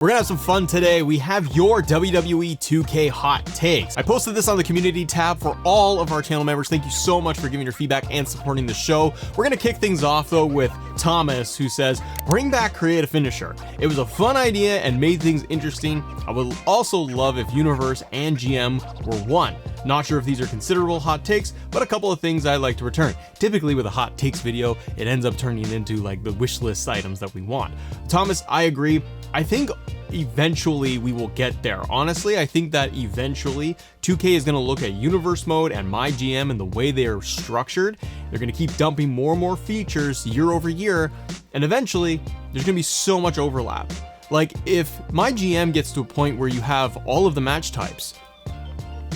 We're gonna have some fun today. We have your WWE 2K hot takes. I posted this on the community tab for all of our channel members. Thank you so much for giving your feedback and supporting the show. We're gonna kick things off though with Thomas, who says, bring back Create a Finisher. It was a fun idea and made things interesting. I would also love if Universe and GM were one. Not sure if these are considerable hot takes, but a couple of things I'd like to return. Typically with a hot takes video, it ends up turning into like the wish list items that we want. Thomas, I agree. I think eventually we will get there. Honestly, I think that eventually 2K is going to look at universe mode and my GM and the way they are structured. They're going to keep dumping more and more features year over year, and eventually there's going to be so much overlap. Like if my GM gets to a point where you have all of the match types,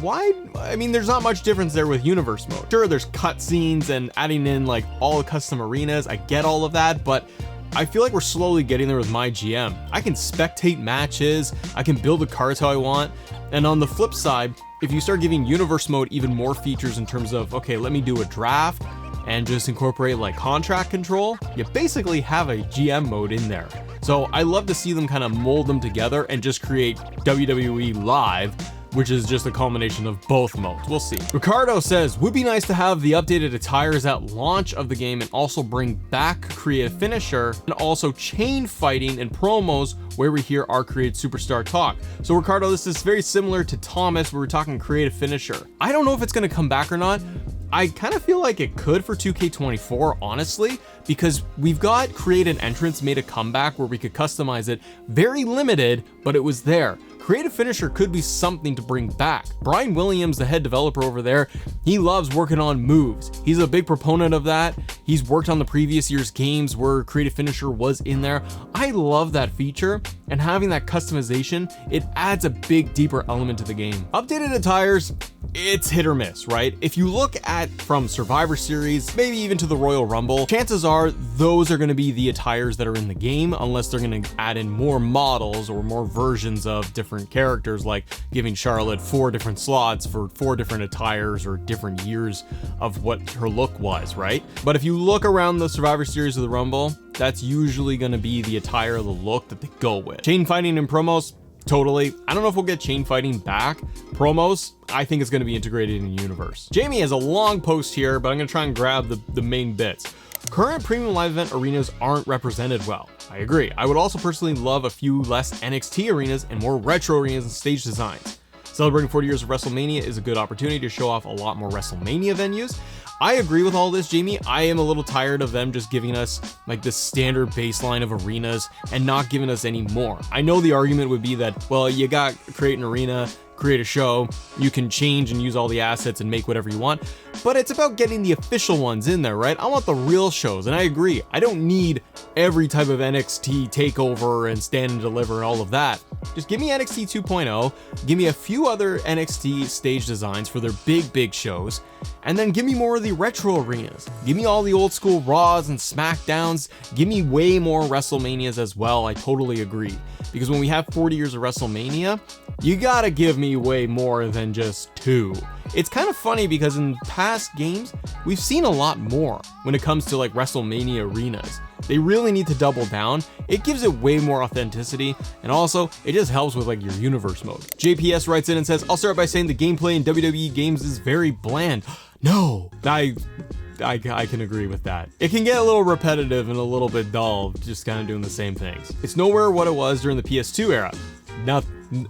I mean, there's not much difference there with universe mode. Sure, there's cutscenes and adding in like all the custom arenas. I get all of that, but I feel like we're slowly getting there with my GM. I can spectate matches, I can build the cards how I want, and on the flip side, if you start giving universe mode even more features in terms of, okay, let me do a draft and just incorporate like contract control, you basically have a GM mode in there. So I love to see them kind of mold them together and just create WWE Live, which is just a combination of both modes. We'll see. Ricardo says, would be nice to have the updated attires at launch of the game and also bring back Create a Finisher and also chain fighting and promos where we hear our Create Superstar talk. So Ricardo, this is very similar to Thomas where we're talking Create a Finisher. I don't know if it's gonna come back or not. I kind of feel like it could for 2K24, honestly, because we've got Create an Entrance made a comeback where we could customize it. Very limited, but it was there. Create a Finisher could be something to bring back. Brian Williams, the head developer over there, he loves working on moves. He's a big proponent of that. He's worked on the previous year's games where Create a Finisher was in there. I love that feature, and having that customization, it adds a big, deeper element to the game. Updated attires, it's hit or miss, right? If you look at from Survivor Series, maybe even to the Royal Rumble, chances are those are going to be the attires that are in the game, unless they're going to add in more models or more versions of different characters, like giving Charlotte 4 different slots for 4 different attires or different years of what her look was, right? But if you look around the Survivor Series of the Rumble, that's usually going to be the attire of the look that they go with. Chain fighting and promos, totally. I don't know if we'll get chain fighting back. Promos, I think it's going to be integrated in universe. Jamie has a long post here, but I'm going to try and grab the main bits. Current premium live event arenas aren't represented well. I agree. I would also personally love a few less NXT arenas and more retro arenas and stage designs. Celebrating 40 years of WrestleMania is a good opportunity to show off a lot more WrestleMania venues. I agree with all this, Jamie. I am a little tired of them just giving us like this standard baseline of arenas and not giving us any more. I know the argument would be that, well, you got create an arena, create a show, you can change and use all the assets and make whatever you want, but it's about getting the official ones in there, right? I want the real shows, and I agree. I don't need every type of NXT takeover and stand and deliver and all of that. Just give me NXT 2.0, give me a few other NXT stage designs for their big shows, and then give me more of the retro arenas. Give me all the old school Raws and SmackDowns. Give me way more WrestleManias as well. I totally agree. Because when we have 40 years of WrestleMania, you gotta give me way more than just 2. It's kind of funny because in past games, we've seen a lot more when it comes to like WrestleMania arenas. They really need to double down. It gives it way more authenticity, and also it just helps with like your universe mode. JPS writes in and says, I'll start by saying the gameplay in WWE games is very bland. No, I can agree with that. It can get a little repetitive and a little bit dull, just kind of doing the same things. It's nowhere what it was during the PS2 era. Now,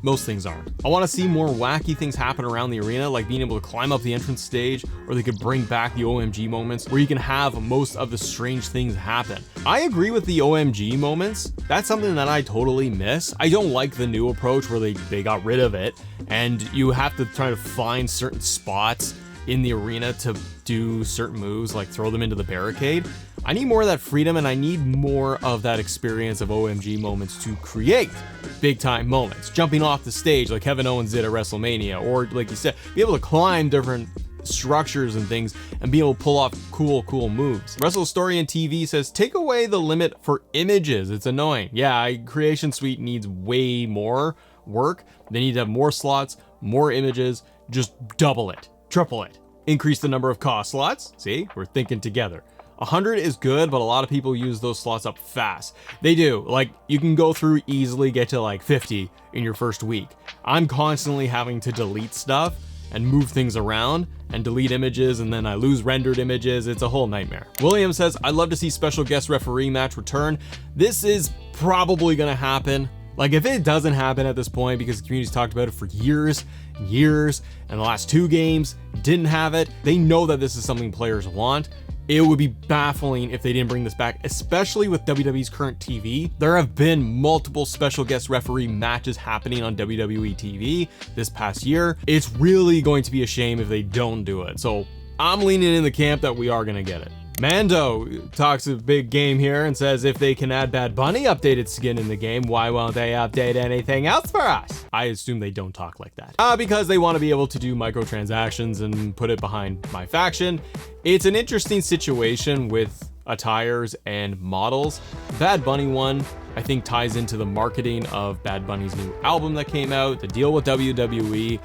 most things aren't. I want to see more wacky things happen around the arena, like being able to climb up the entrance stage, or they could bring back the OMG moments where you can have most of the strange things happen. I agree with the OMG moments. That's something that I totally miss. I don't like the new approach where they got rid of it, and you have to try to find certain spots in the arena to do certain moves, like throw them into the barricade. I need more of that freedom, and I need more of that experience of OMG moments to create big time moments. Jumping off the stage like Kevin Owens did at WrestleMania, or like you said, be able to climb different structures and things and be able to pull off cool moves. WrestleStorian TV says, take away the limit for images. It's annoying. Yeah, Creation Suite needs way more work. They need to have more slots, more images, just double it, triple it. Increase the number of cost slots. See, we're thinking together. 100 is good, but a lot of people use those slots up fast. They do. Like, you can go through easily, get to like 50 in your first week. I'm constantly having to delete stuff and move things around and delete images, and then I lose rendered images. It's a whole nightmare. William says, I'd love to see special guest referee match return. This is probably gonna happen. Like, if it doesn't happen at this point, because the community's talked about it for years and years, and the last 2 games didn't have it, they know that this is something players want. It would be baffling if they didn't bring this back, especially with WWE's current TV. There have been multiple special guest referee matches happening on WWE TV this past year. It's really going to be a shame if they don't do it. So I'm leaning in the camp that we are gonna get it. Mando talks a big game here and says if they can add Bad Bunny updated skin in the game, why won't they update anything else for us? I assume they don't talk like that. Because they want to be able to do microtransactions and put it behind my faction. It's an interesting situation with attires and models. Bad Bunny one, I think, ties into the marketing of Bad Bunny's new album that came out, the deal with WWE.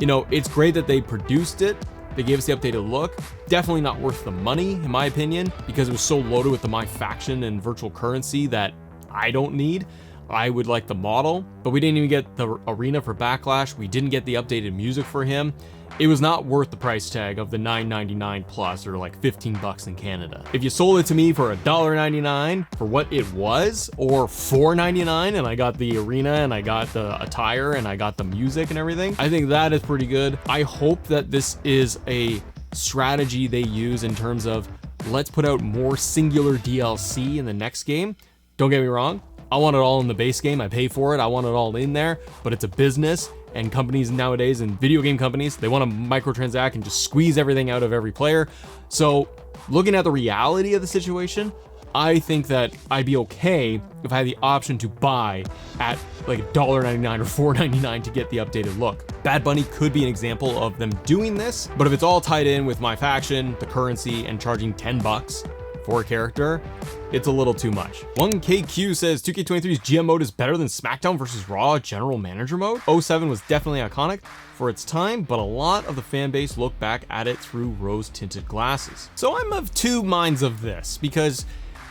You know, it's great that they produced it. They gave us the updated look. Definitely not worth the money, in my opinion, because it was so loaded with the My Faction and virtual currency that I don't need. I would like the model, but we didn't even get the arena for Backlash. We didn't get the updated music for him. It was not worth the price tag of the $9.99 plus, or like $15 in Canada. If you sold it to me for $1.99 for what it was, or $4.99, and I got the arena and I got the attire and I got the music and everything, I think that is pretty good. I hope that this is a strategy they use in terms of, let's put out more singular DLC in the next game. Don't get me wrong, I want it all in the base game. I pay for it. I want it all in there, but it's a business, and companies nowadays, and video game companies, they want to microtransact and just squeeze everything out of every player. So looking at the reality of the situation, I think that I'd be okay if I had the option to buy at like $1.99 or $4.99 to get the updated look. Bad Bunny could be an example of them doing this, but if it's all tied in with My Faction, the currency, and charging $10 for a character, it's a little too much. 1KQ says 2K23's GM mode is better than SmackDown vs. Raw General Manager mode. 07 was definitely iconic for its time, but a lot of the fan base look back at it through rose-tinted glasses. So I'm of two minds of this, because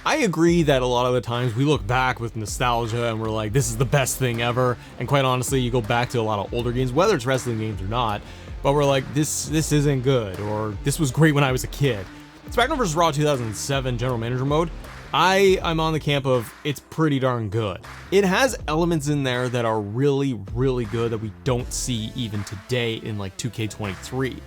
I agree that a lot of the times we look back with nostalgia and we're like, this is the best thing ever. And quite honestly, you go back to a lot of older games, whether it's wrestling games or not, but we're like, this isn't good, or this was great when I was a kid. SmackDown vs. Raw 2007 General Manager mode, I'm on the camp of it's pretty darn good. It has elements in there that are really, really good that we don't see even today in like 2K23.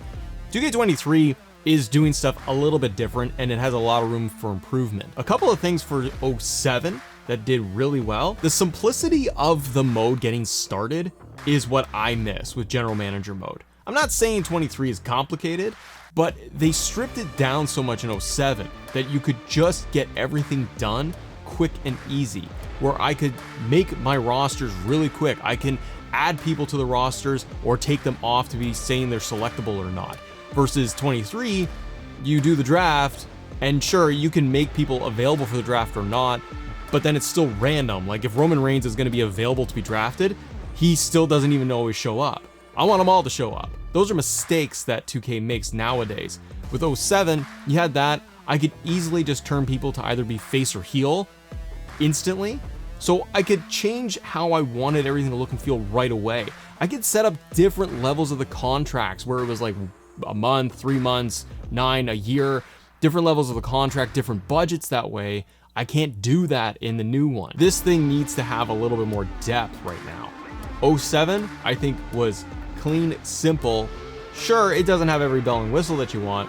2K23 is doing stuff a little bit different, and it has a lot of room for improvement. A couple of things for 07 that did really well. The simplicity of the mode getting started is what I miss with General Manager mode. I'm not saying 23 is complicated, but they stripped it down so much in 07 that you could just get everything done quick and easy, where I could make my rosters really quick. I can add people to the rosters or take them off to be saying they're selectable or not. Versus 23, you do the draft, and sure, you can make people available for the draft or not, but then it's still random. Like if Roman Reigns is going to be available to be drafted, he still doesn't even always show up. I want them all to show up. Those are mistakes that 2K makes nowadays. With 07, you had that. I could easily just turn people to either be face or heel instantly. So I could change how I wanted everything to look and feel right away. I could set up different levels of the contracts where it was like a month, 3 months, 9, a year, different levels of the contract, different budgets that way. I can't do that in the new one. This thing needs to have a little bit more depth right now. 07, I think, was clean, simple. Sure, it doesn't have every bell and whistle that you want,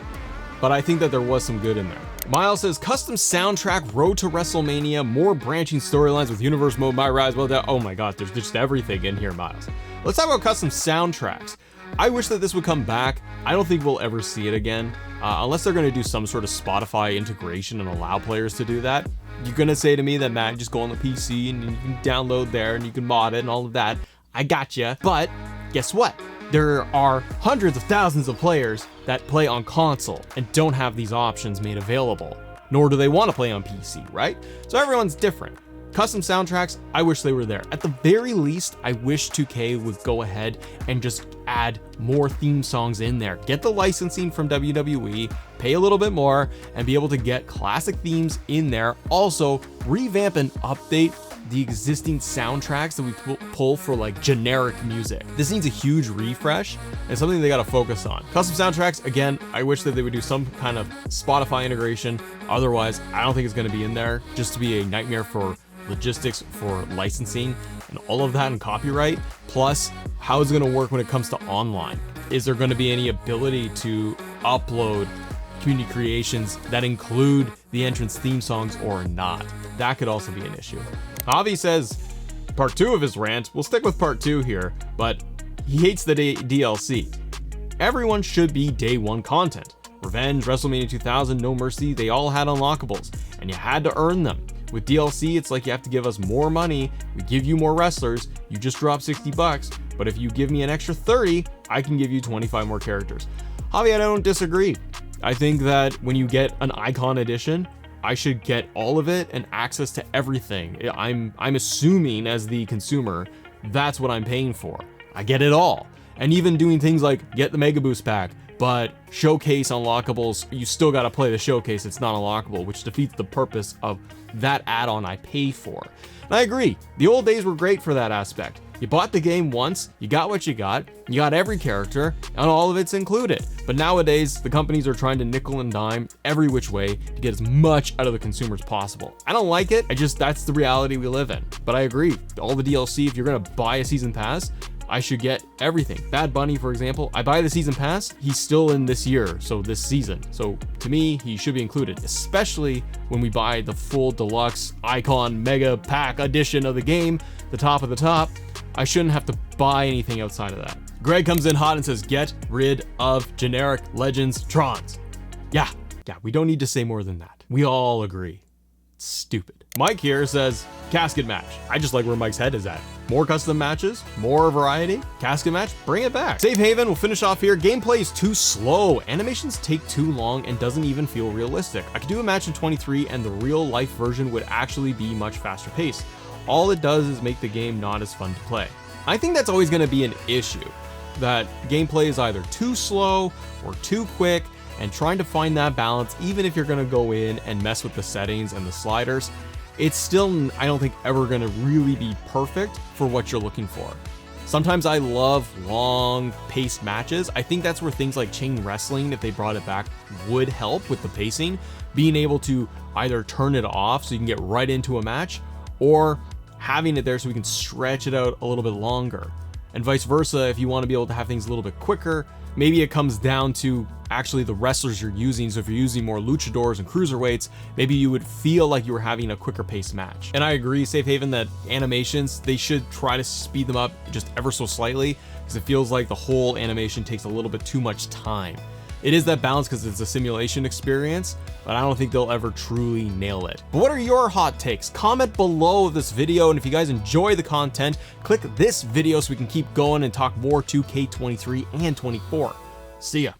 but I think that there was some good in there. Miles says, custom soundtrack, Road to WrestleMania, more branching storylines with universe mode, My Rise, well, oh my gosh, there's just everything in here, Miles. Let's talk about custom soundtracks. I wish that this would come back. I don't think we'll ever see it again, unless they're gonna do some sort of Spotify integration and allow players to do that. You're gonna say to me that, Matt, just go on the PC and you can download there and you can mod it and all of that. I gotcha, but guess what? There are hundreds of thousands of players that play on console and don't have these options made available, nor do they want to play on PC, right? So everyone's different. Custom soundtracks, I wish they were there. At the very least, I wish 2K would go ahead and just add more theme songs in there. Get the licensing from WWE, pay a little bit more, and be able to get classic themes in there. Also, revamp and update the existing soundtracks that we pull for like generic music. This needs a huge refresh and something they gotta focus on. Custom soundtracks, again, I wish that they would do some kind of Spotify integration. Otherwise, I don't think it's gonna be in there, just to be a nightmare for logistics for licensing and all of that and copyright. Plus, how is it gonna work when it comes to online? Is there gonna be any ability to upload community creations that include the entrance theme songs or not? That could also be an issue. Javi says part 2 of his rant, we'll stick with part 2 here, but he hates the DLC. Everyone should be day 1 content. Revenge, WrestleMania 2000, No Mercy, they all had unlockables, and you had to earn them. With DLC, it's like you have to give us more money, we give you more wrestlers, you just drop $60, but if you give me an extra 30, I can give you 25 more characters. Javi, I don't disagree. I think that when you get an Icon Edition, I should get all of it and access to everything. I'm assuming as the consumer, that's what I'm paying for. I get it all. And even doing things like get the Mega Boost pack, but showcase unlockables, you still gotta play the showcase, it's not unlockable, which defeats the purpose of that add-on I pay for. And I agree, the old days were great for that aspect. You bought the game once, you got what you got every character, and all of it's included. But nowadays, the companies are trying to nickel and dime every which way to get as much out of the consumer as possible. I don't like it, that's the reality we live in. But I agree, all the DLC, if you're gonna buy a season pass, I should get everything. Bad Bunny, for example, I buy the season pass, he's still in this year, so this season. So to me, he should be included, especially when we buy the full deluxe icon mega pack edition of the game, the top of the top. I shouldn't have to buy anything outside of that. Greg comes in hot and says, get rid of generic Legends Trons. Yeah, we don't need to say more than that. We all agree. It's stupid. Mike here says, casket match. I just like where Mike's head is at. More custom matches, more variety. Casket match, bring it back. Safe Haven, we'll finish off here. Gameplay is too slow. Animations take too long and doesn't even feel realistic. I could do a match in 23 and the real life version would actually be much faster paced. All it does is make the game not as fun to play. I think that's always gonna be an issue, that gameplay is either too slow or too quick, and trying to find that balance, even if you're gonna go in and mess with the settings and the sliders, it's still, I don't think, ever gonna really be perfect for what you're looking for. Sometimes I love long paced matches. I think that's where things like chain wrestling, if they brought it back, would help with the pacing, being able to either turn it off so you can get right into a match, or having it there so we can stretch it out a little bit longer. And vice versa, if you want to be able to have things a little bit quicker, maybe it comes down to actually the wrestlers you're using. So if you're using more luchadors and cruiserweights, maybe you would feel like you were having a quicker paced match. And I agree, Safe Haven, that animations, they should try to speed them up just ever so slightly, because it feels like the whole animation takes a little bit too much time. It is that balance because it's a simulation experience, but I don't think they'll ever truly nail it. But what are your hot takes? Comment below this video, and if you guys enjoy the content, click this video so we can keep going and talk more 2K23 and 24. See ya.